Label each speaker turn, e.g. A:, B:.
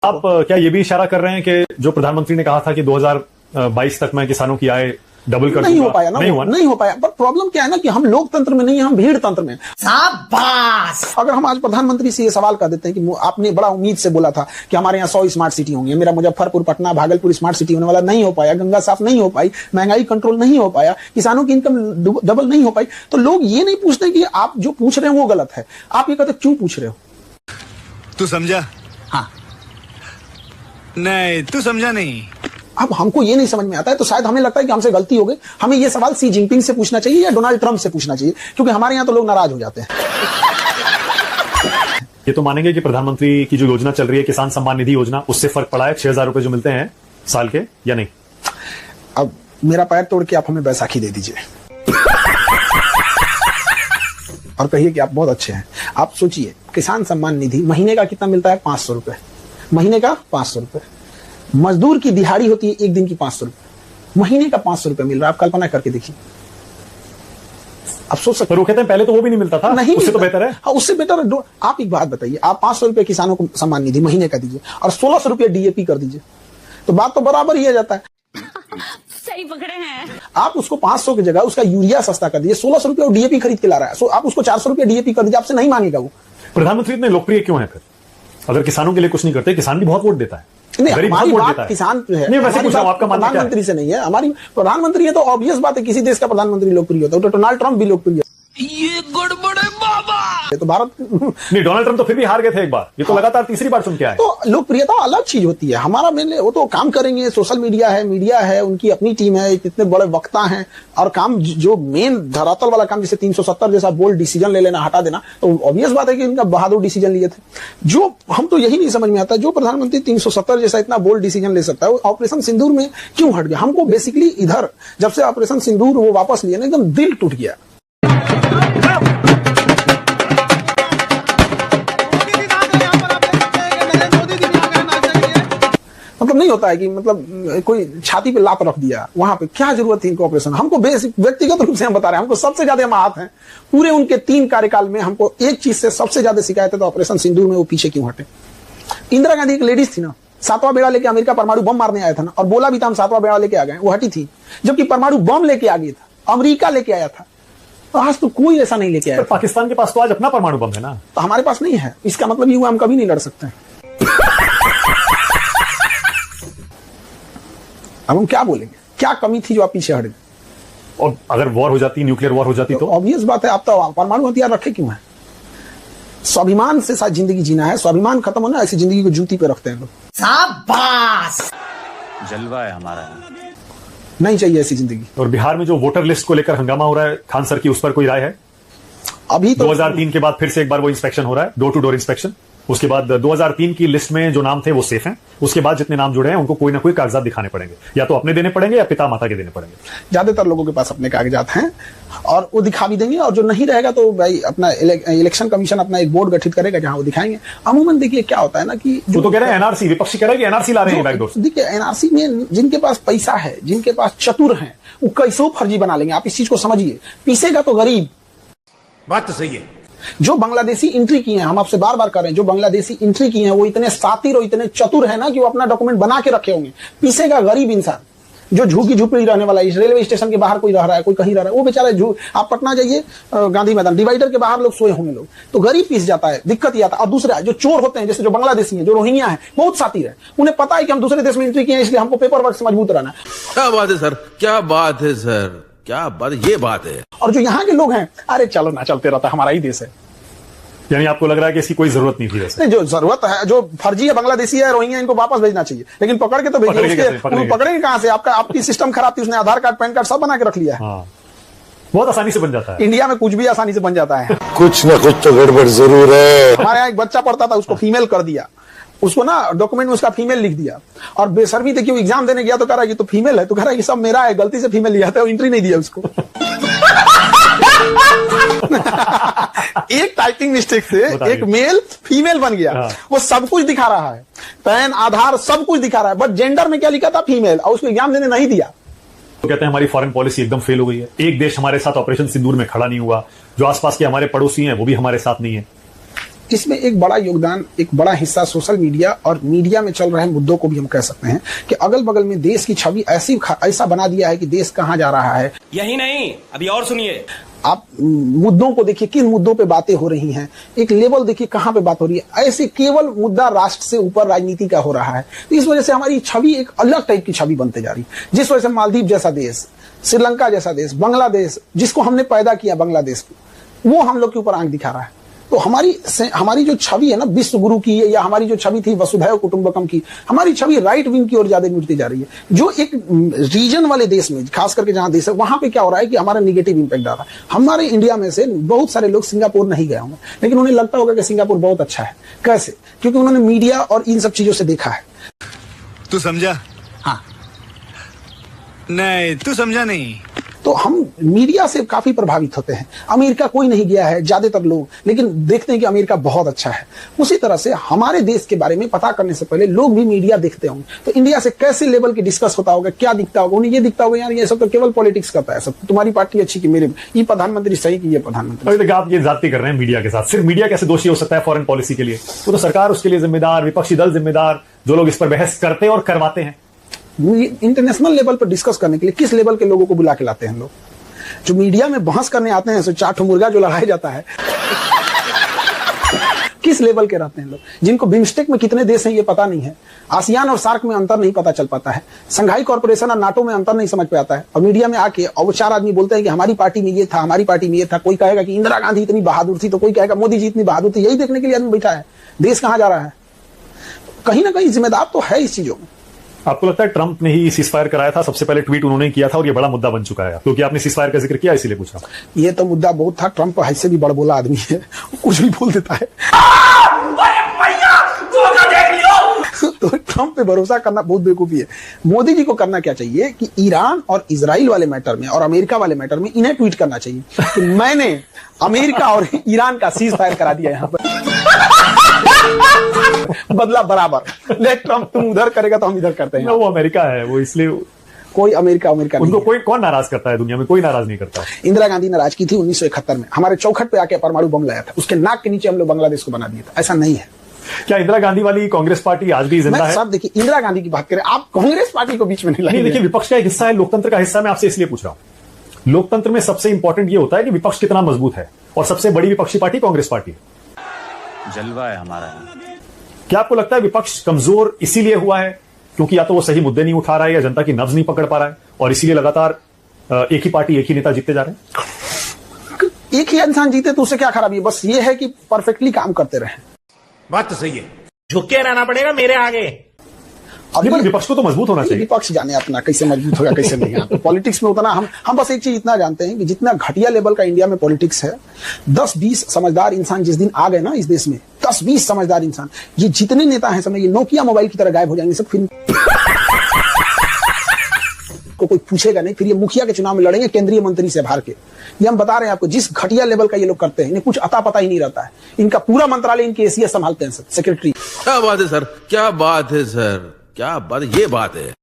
A: आप क्या ये भी इशारा कर रहे हैं कि जो प्रधानमंत्री ने कहा था कि 2022 तक मैं किसानों की आय डबल कर
B: नहीं हो पाया ना, नहीं हो पाया। पर प्रॉब्लम क्या है ना कि हम लोकतंत्र में नहीं है, हम भीड़ तंत्र में। शाबाश। अगर हम आज प्रधानमंत्री से ये सवाल कर देते हैं कि आपने बड़ा उम्मीद से बोला था कि हमारे यहाँ 100 स्मार्ट सिटी होंगी, मेरा मुजफ्फरपुर, पटना, भागलपुर स्मार्ट सिटी होने वाला, नहीं हो पाया, गंगा साफ नहीं हो पाई, महंगाई कंट्रोल नहीं हो पाया, किसानों की इनकम डबल नहीं हो पाई, तो लोग ये नहीं पूछते कि आप जो पूछ रहे हैं वो गलत है। आप ये कहते क्यों पूछ रहे हो?
C: तू समझा?
B: हाँ।
C: नहीं, तू समझा नहीं।
B: अब हमको ये नहीं समझ में आता है, तो शायद हमें लगता है कि हमसे गलती हो गई। हमें ये सवाल सी जिनपिंग से पूछना चाहिए या डोनाल्ड ट्रंप से पूछना चाहिए, क्योंकि हमारे यहां तो लोग नाराज हो जाते हैं।
A: ये तो मानेंगे कि प्रधानमंत्री की जो योजना चल रही है, किसान सम्मान निधि योजना, उससे फर्क पड़ा है 6,000 रुपए जो मिलते हैं साल के, या नहीं?
B: अब मेरा पैर तोड़ के आप हमें बैसाखी दे दीजिए और कहिए कि आप बहुत अच्छे हैं। आप सोचिए, किसान सम्मान निधि महीने का कितना मिलता है? 500 रुपए महीने का, 500 रुपए। मजदूर की दिहाड़ी होती है एक दिन की 500 रुपए, महीने का 500 रुपए मिल रहा है। आप कल्पना करके देखिए। आप सोच सकते हैं,
A: कहते हैं पहले तो वो भी नहीं मिलता था,
B: नहीं,
A: उससे तो बेहतर है।
B: हाँ, उससे बेटर है। आप एक बात बताइए, आप 500 रुपए किसानों को सम्मान निधि महीने का दीजिए और 1600 रुपए डीएपी कर दीजिए, तो बात तो बराबर ही आ जाता है।
D: सही पकड़े हैं
B: आप उसको 500 की जगह उसका यूरिया सस्ता कर दीजिए, 1600 रुपए डीएपी खरीद के ला रहा है, आप उसको 400 रुपए डीएपी कर दीजिए, आपसे नहीं मांगेगा वो।
A: प्रधानमंत्री इतने लोकप्रिय क्यों है फिर? अगर किसानों के लिए कुछ नहीं करते, किसान भी बहुत वोट देता है।
B: नहीं, हमारी बात किसान जो है,
A: नहीं, वैसे कुछ आपका
B: प्रधानमंत्री से नहीं है, हमारी प्रधानमंत्री है तो ऑब्वियस बात है, किसी देश का प्रधानमंत्री लोकप्रिय होता है, तो डोनाल्ड ट्रंप भी लोकप्रिय है।
C: ये गड़बड़ है बाबा।
B: तो भारत
A: नहीं, डोनाल्ड ट्रंप तो फिर भी हार गए थे एक बार, ये तो लगातार तीसरी बार चुन के आए।
B: तो लोकप्रियता अलग चीज होती है, हमारा मेनली वो तो काम करेंगे, सोशल मीडिया है, उनकी अपनी टीम है, इतने बड़े वक्ता हैं, और काम जो मेन धरातल वाला काम, जैसे 370 जैसा बोल्ड डिसीजन ले लेना, हटा देना, तो ऑब्वियस बात है कि इनका बहादुर डिसीजन लिए थे। जो हम तो यही नहीं समझ में आता, जो प्रधानमंत्री 370 जैसा इतना बोल्ड डिसीजन ले सकता है, वो ऑपरेशन सिंदूर में क्यों हट गया? हमको बेसिकली इधर जब से ऑपरेशन सिंदूर वो वापस लिए ना, एकदम दिल टूट गया। मतलब नहीं होता है कि मतलब कोई छाती पे लात रख दिया, वहां पे क्या जरूरत थी इनको ऑपरेशन? हमको व्यक्तिगत रूप से हम बता रहे हैं, हमको सबसे ज्यादा हम आहत हैं पूरे उनके 3 कार्यकाल में। हमको एक चीज से सबसे ज्यादा शिकायत है, तो ऑपरेशन सिंदूर में वो पीछे क्यों हटे? इंदिरा गांधी एक लेडीज थी ना, 7वां बेड़ा लेके अमेरिका परमाणु बम मारने आया था ना, और बोला भी था हम 7वां बेड़ा लेके आ गए, वो हटी थी। जबकि परमाणु बम लेके आ गया था, अमेरिका लेके आया था, तो आज तो कोई ऐसा नहीं लेके आया।
A: पाकिस्तान के पास तो आज अपना परमाणु बम है ना,
B: तो हमारे पास नहीं है। इसका मतलब ये हुआ हम कभी नहीं लड़ सकते। अब हम क्या बोलेंगे? क्या कमी थी जो आप पीछे हट गए?
A: और अगर वॉर हो जाती, न्यूक्लियर वॉर हो जाती, तो
B: ऑब्वियस बात है, आप तो परमाणु हथियार रखे क्यों है? स्वाभिमान से साथ जिंदगी जीना है, स्वाभिमान खत्म होना, ऐसी जिंदगी को जूती पे रखते हैं लोग। शाबाश,
C: जलवा है हमारा।
B: नहीं चाहिए ऐसी जिंदगी।
A: और बिहार में जो वोटर लिस्ट को लेकर हंगामा हो रहा है खान सर की, उस पर कोई राय है?
B: अभी तो
A: 2003 के बाद फिर से एक बार वो इंस्पेक्शन हो रहा है, डोर टू डोर इंस्पेक्शन। उसके बाद 2003 की लिस्ट में जो नाम थे वो सेफ हैं, उसके बाद जितने नाम जुड़े हैं उनको कोई ना कोई कागजात दिखाने पड़ेंगे, या तो अपने देने पड़ेंगे या पिता माता के देने पड़ेंगे।
B: ज्यादातर लोगों के पास अपने कागजात हैं और वो दिखा भी देंगे, और जो नहीं रहेगा तो भाई अपना इलेक्शन कमीशन अपना एक बोर्ड गठित करेगा जहां वो दिखाएंगे। अमूमन देखिए क्या होता है ना कि
A: जो तो कह रहे हैं एनआरसी, विपक्षी कह रहे हैं कि एनआरसी ला रहे हैं बैकडोर से।
B: देखिए एनआरसी में जिनके पास पैसा है, जिनके पास चतुर हैं, वो कैसो फर्जी बना लेंगे। आप इस चीज को समझिए, पीसेगा तो गरीब।
C: बात तो सही है।
B: जो बांग्लादेशी एंट्री किए हैं, हम आपसे बार बार कर रहे हैं, जो बांग्लादेशी एंट्री किए हैं वो इतने सातिर और इतने चतुर है ना कि वो अपना डॉक्यूमेंट बना के रखे होंगे। पीसेगा गरीब इंसान, जो झुग्गी झुपड़ी रहने वाला है, रेलवे स्टेशन के बाहर कोई रह रहा है, कोई कहीं रह रहा है, वो बेचारा आप पटना जाइए, गांधी मैदान डिवाइडर के बाहर लोग सोए होंगे लोग, तो गरीब पीस जाता है, दिक्कत ही आता है। और दूसरा जो चोर होते हैं, जैसे जो बांग्लादेशी हैं, जो रोहिंग्या है, बहुत सातिर है, उन्हें पता है कि हम दूसरे देश में एंट्री किए हैं, इसलिए हमको पेपर वर्क से मजबूत रहना है।
E: क्या बात है सर, क्या बात है सर, क्या बात, ये बात है।
B: और जो यहाँ के लोग हैं, अरे चलो ना, चलते रहता है, हमारा ही देश है।
A: यानी आपको लग रहा है कि इसकी कोई जरूरत नहीं थी? वैसे
B: नहीं, जो जरूरत है, जो फर्जी है, बांग्लादेशी है, रोहिंग्या, इनको वापस भेजना चाहिए, लेकिन पकड़ के तो भेजिए। पकड़ेंगे कहां से? आपकी सिस्टम खराब थी, उसने आधार कार्ड, पैन कार्ड सब बना के रख लिया है।
A: बहुत आसानी से बन जाता है।
B: इंडिया में कुछ भी आसानी से बन जाता है।
E: कुछ ना कुछ तो गड़बड़ जरूर है।
B: हमारे यहाँ एक बच्चा पढ़ता था, उसको फीमेल कर दिया, उसको ना डॉक्यूमेंट में उसका फीमेल लिख दिया, और बेसरमी देखिए एग्जाम देने गया तो कह रहा है कि तो फीमेल है, तो कह रहा है कि सब मेरा है, गलती से फीमेल लिया था, एंट्री नहीं दिया उसको। एक टाइपिंग मिस्टेक से एक मेल फीमेल बन गया। वो सब कुछ दिखा रहा है, पैन, आधार, सब कुछ दिखा रहा है, बट जेंडर में क्या लिखा था? फीमेल, और उसको एग्जाम देने नहीं दिया।
A: तो कहते हैं हमारी फॉरेन पॉलिसी एकदम फेल हो गई है, एक देश हमारे साथ ऑपरेशन सिंदूर में खड़ा नहीं हुआ, जो आसपास के हमारे पड़ोसी हैं वो भी हमारे साथ नहीं है।
B: इसमें एक बड़ा योगदान, एक बड़ा हिस्सा सोशल मीडिया और मीडिया में चल रहे मुद्दों को भी हम कह सकते हैं कि अगल बगल में देश की छवि ऐसा बना दिया है कि देश कहां जा रहा है।
F: यही नहीं, अभी और सुनिए।
B: आप मुद्दों को देखिए, किन मुद्दों पे बातें हो रही हैं, एक लेवल देखिए कहां पे बात हो रही है। ऐसे केवल मुद्दा राष्ट्र से ऊपर राजनीति का हो रहा है, तो इस वजह से हमारी छवि एक अलग टाइप की छवि बनते जा रही है, जिस वजह से मालदीव जैसा देश, श्रीलंका जैसा देश, बांग्लादेश जिसको हमने पैदा किया, बांग्लादेश को, वो हम लोग के ऊपर आंख दिखा रहा है। तो हमारी जो छवि है ना विश्व गुरु की, या हमारी जो छवि थी वसुधैव कुटुंबकम की, हमारी छवि राइट विंग की ओर ज्यादा मिटती जा रही है। जो एक रीजन वाले देश में, खास करके जहां देश है, वहां पे क्या हो रहा है कि हमारा निगेटिव इंपैक्ट आ रहा है। हमारे इंडिया में से बहुत सारे लोग सिंगापुर नहीं गए होंगे, लेकिन उन्हें लगता होगा कि सिंगापुर बहुत अच्छा है। कैसे? क्योंकि उन्होंने मीडिया और इन सब चीजों से देखा है।
C: तू समझा?
B: हाँ,
C: नहीं तू समझा नहीं।
B: तो हम मीडिया से काफी प्रभावित होते हैं। अमेरिका कोई नहीं गया है, ज्यादातर लोग, लेकिन देखते हैं कि अमेरिका बहुत अच्छा है। उसी तरह से हमारे देश के बारे में पता करने से पहले लोग भी मीडिया देखते होंगे, तो इंडिया से कैसे लेवल की डिस्कस होता होगा, क्या दिखता होगा, उन्हें ये दिखता होगा यार ये सब तो केवल पॉलिटिक्स करता है, सब तुम्हारी पार्टी अच्छी कि मेरे, ये प्रधानमंत्री सही कि ये प्रधानमंत्री।
A: अभी तक आप ये जाति कर रहे हैं मीडिया के साथ। सिर्फ मीडिया कैसे दोषी हो सकता है फॉरेन पॉलिसी के लिए? वो तो सरकार उसके लिए जिम्मेदार, विपक्षी दल जिम्मेदार, जो लोग इस पर बहस करते और करवाते हैं।
B: इंटरनेशनल लेवल पर डिस्कस करने के लिए किस लेवल के लोगों को बुला के लाते हैं लोग? जो मीडिया में बहस करने आते हैं, सो चाट मुर्गा जो लड़ाया जाता है किस लेवल के रहते हैं लोग, जिनको बिम्स्टेक में कितने देश हैं ये पता नहीं है, आसियान और सार्क में अंतर नहीं पता चल पाता है, संघाई कॉर्पोरेशन और नाटो में अंतर नहीं समझ पाता है, और मीडिया में आके और वो चार आदमी बोलते हैं कि हमारी पार्टी में ये था, हमारी पार्टी में ये था। कोई कहेगा कि इंदिरा गांधी इतनी बहादुर थी, तो कोई कहेगा मोदी जी इतनी बहादुर थी। यही देखने के लिए आदमी बैठा है। देश कहां जा रहा है? कहीं ना कहीं जिम्मेदार तो है इस चीजों में।
A: आपको लगता है ट्रंप ने ही सीजफायर कराया था? सबसे पहले ट्वीट उन्होंने किया था और ये बड़ा मुद्दा बन चुका है, क्योंकि आपने सीजफायर का जिक्र किया, इसीलिए पूछा।
B: ये तो मुद्दा बहुत था। ट्रंप ऐसे भी बड़बोला आदमी है, कुछ भी बोल देता है। तो ट्रंप पे भरोसा करना बहुत बेवकूफी है। मोदी जी को करना क्या चाहिए कि ईरान और इजराइल वाले मैटर में और अमेरिका वाले मैटर में इन्हें ट्वीट करना चाहिए कि मैंने अमेरिका और ईरान का सीजफायर करा दिया यहां पर। बदला बराबर। लेट ट्रंप तुम उधर करेगा तो हम इधर करते हैं।
A: वो अमेरिका है, वो इसलिए
B: कोई अमेरिका
A: उनको कोई कौन नाराज करता है दुनिया में? कोई नाराज नहीं करता।
B: इंदिरा गांधी नाराज की थी 1971 में, हमारे चौखट पे आके परमाणु बम लाया था, उसके नाक के नीचे हम लोग बांग्लादेश को बना दिया था। ऐसा नहीं है।
A: क्या इंदिरा गांधी वाली कांग्रेस पार्टी आज भी जिंदा है?
B: साहब देखिए, इंदिरा गांधी की बात करें, आप कांग्रेस पार्टी को बीच में नहीं लाइए।
A: देखिए, विपक्ष का एक हिस्सा है, लोकतंत्र का हिस्सा। मैं आपसे इसलिए पूछ रहा हूं, लोकतंत्र में सबसे इंपॉर्टेंट ये होता है कि विपक्ष कितना मजबूत है, और सबसे बड़ी विपक्षी पार्टी कांग्रेस पार्टी है।
C: जलवा है हमारा।
A: क्या आपको लगता है विपक्ष कमजोर इसीलिए हुआ है क्योंकि या तो वो सही मुद्दे नहीं उठा रहा है, या जनता की नब्ज नहीं पकड़ पा रहा है, और इसीलिए लगातार एक ही पार्टी, एक ही नेता जीतते जा रहे हैं?
B: एक ही इंसान जीते तो उससे क्या खराबी है? बस ये है कि परफेक्टली काम करते रहे।
C: बात तो सही है।
F: झुक के रहना पड़ेगा मेरे आगे।
A: लेकिन विपक्ष को तो मजबूत होना चाहिए।
B: विपक्ष जाने अपना कैसे मजबूत होगा कैसे नहीं। तो पॉलिटिक्स में उतना हम बस एक चीज इतना जानते हैं कि जितना घटिया लेवल का इंडिया में पॉलिटिक्स है, 10-20 समझदार इंसान जिस दिन आ गए ना इस देश में, 10-20 समझदार इंसान, ये जितने नेता हैं समझिए नोकिया मोबाइल की तरह गायब हो जाएंगे सब। फिर को कोई पूछेगा नहीं। फिर ये मुखिया के चुनाव में लड़ेंगे केंद्रीय मंत्री से हार के। ये हम बता रहे हैं आपको, जिस घटिया लेवल का ये लोग करते हैं, इन्हें कुछ अता पता ही नहीं रहता है। इनका पूरा मंत्रालय इनके एसीएस संभालते हैं, सेक्रेटरी।
E: क्या बात है सर, क्या बात है सर, क्या बात, ये बात है।